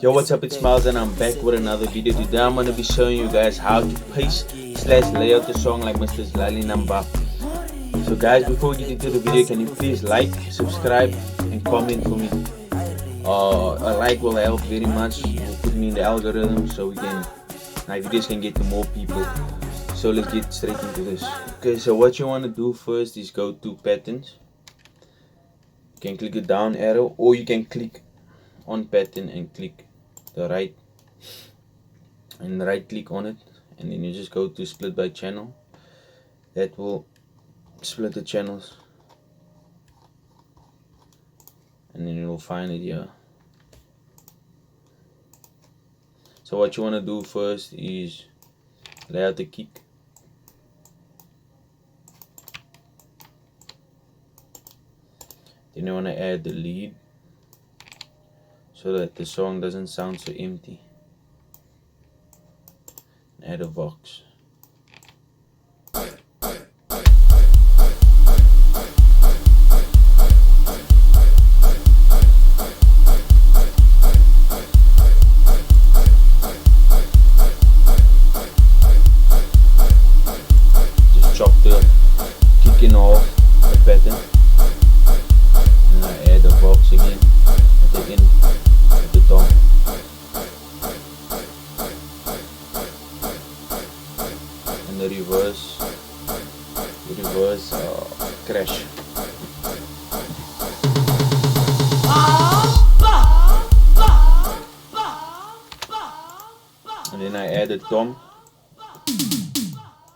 Yo, what's up, it's Smyles and I'm back with another video. Today I'm going to be showing you guys how to paste slash layout the song like Mr. Dlali number. So guys, before we get into the video, can you please like, subscribe and comment for me. A like will help very much. It will put me in the algorithm so my videos can get to more people. So let's get straight into this. Okay, so what you want to do first is go to patterns. You can click the down arrow, or you can click on pattern and click the right click on it, and then you just go to split by channel. That will split the channels, and then you'll find it here. So what you want to do first is lay out the kick. Then you want to add the lead so that the song doesn't sound so empty. Add a vox. Just chop the kick in half, the pattern, and I add a vox again at the end. The tom. And the reverse crash. And then I add a tom.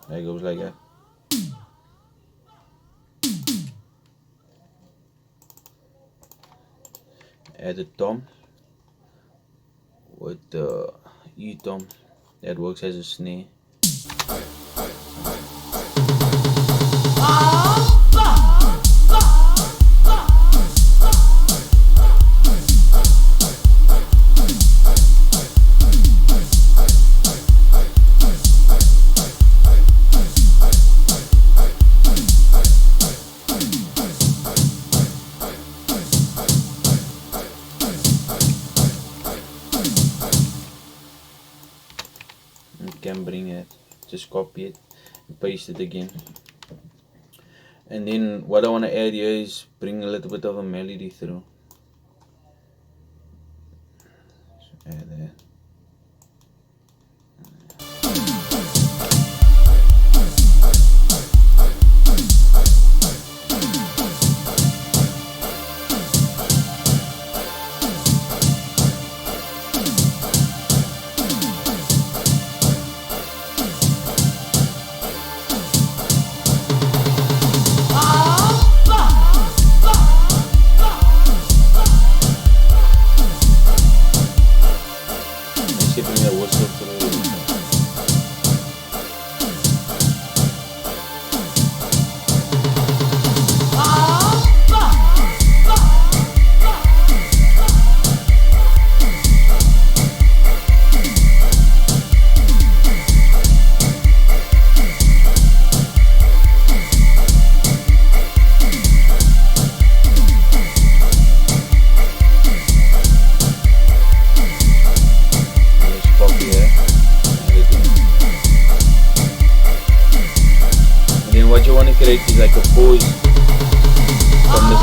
That goes like that. Add a tom with the E-tom that works as a snare. You can bring it, just copy it and paste it again. And then what I want to add here is bring a little bit of a melody through. So add that. Bring a whistle through. What you want to create is like a pause from the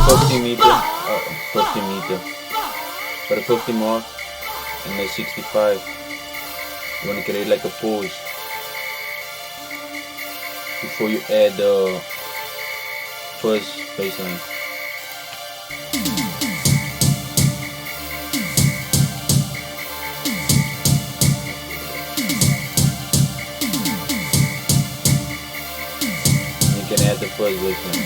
50 mark and the 65. You want to create like a pause before you add the first baseline. You can add the first baseline.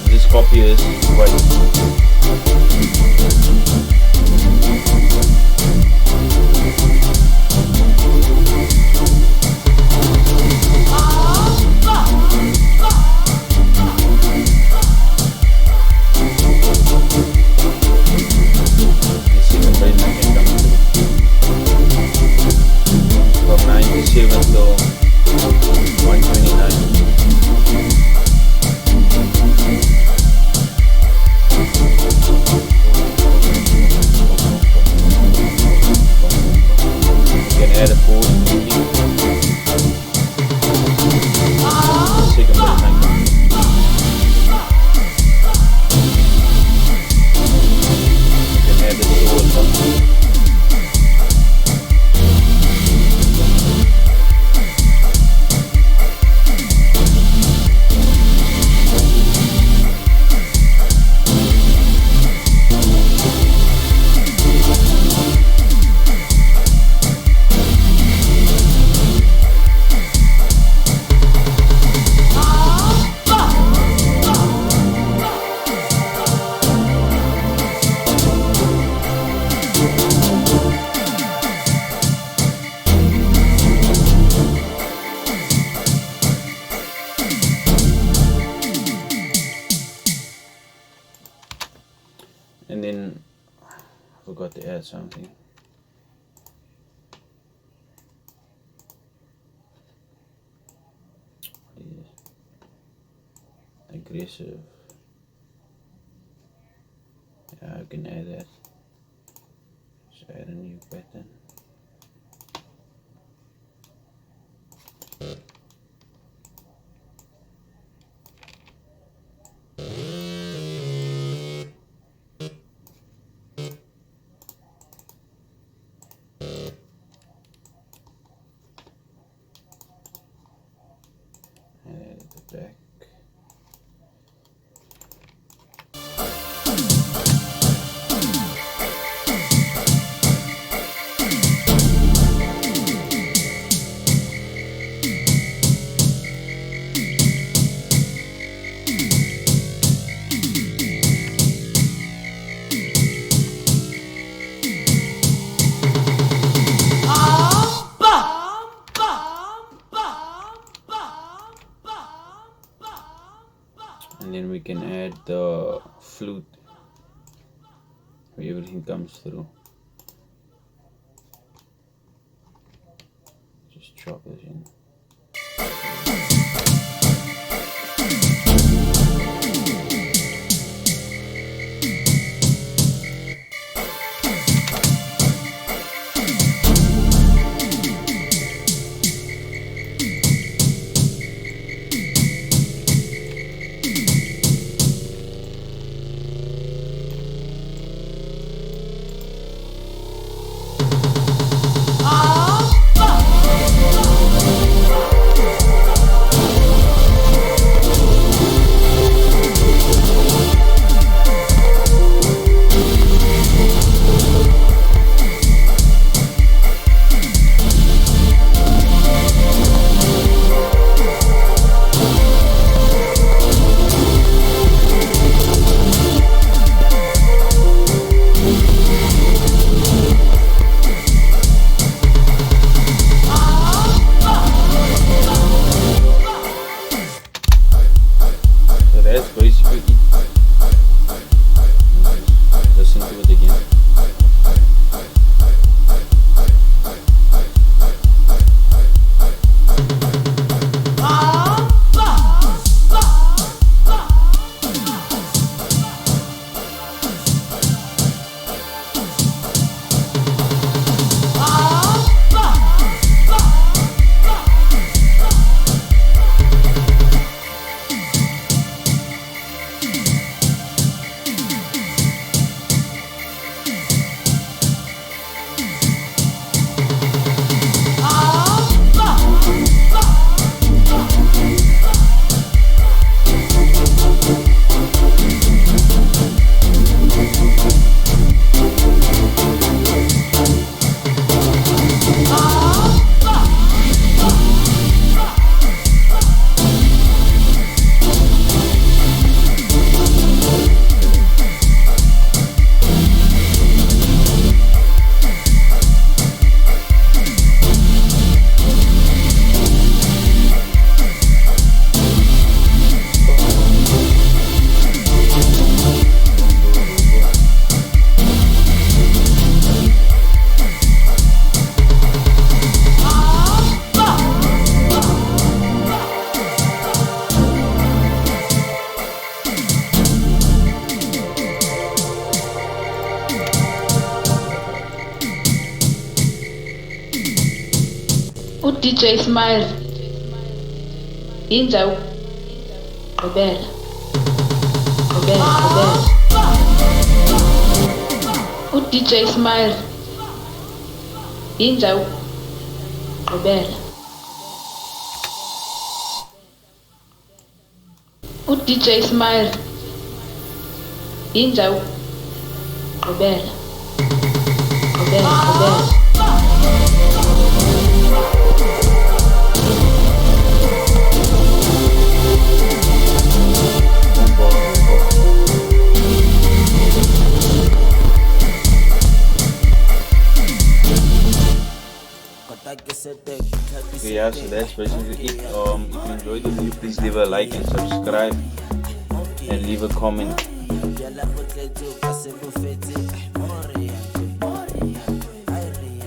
Just copy this right. And then I forgot to add something. Aggressive. Yeah, I can add that. Just add a new pattern. And add at the back. And then we can add the flute where everything comes through. Just chop it in. So that's basically it. Listen to it again. DJ Smyles inja Rebel DJ Smyles inja Rebel DJ Smyles inja Rebel Okay, yeah, so that's basically it. If you enjoyed the video, please leave a like and subscribe and leave a comment. Yala potato, passe vous fêter.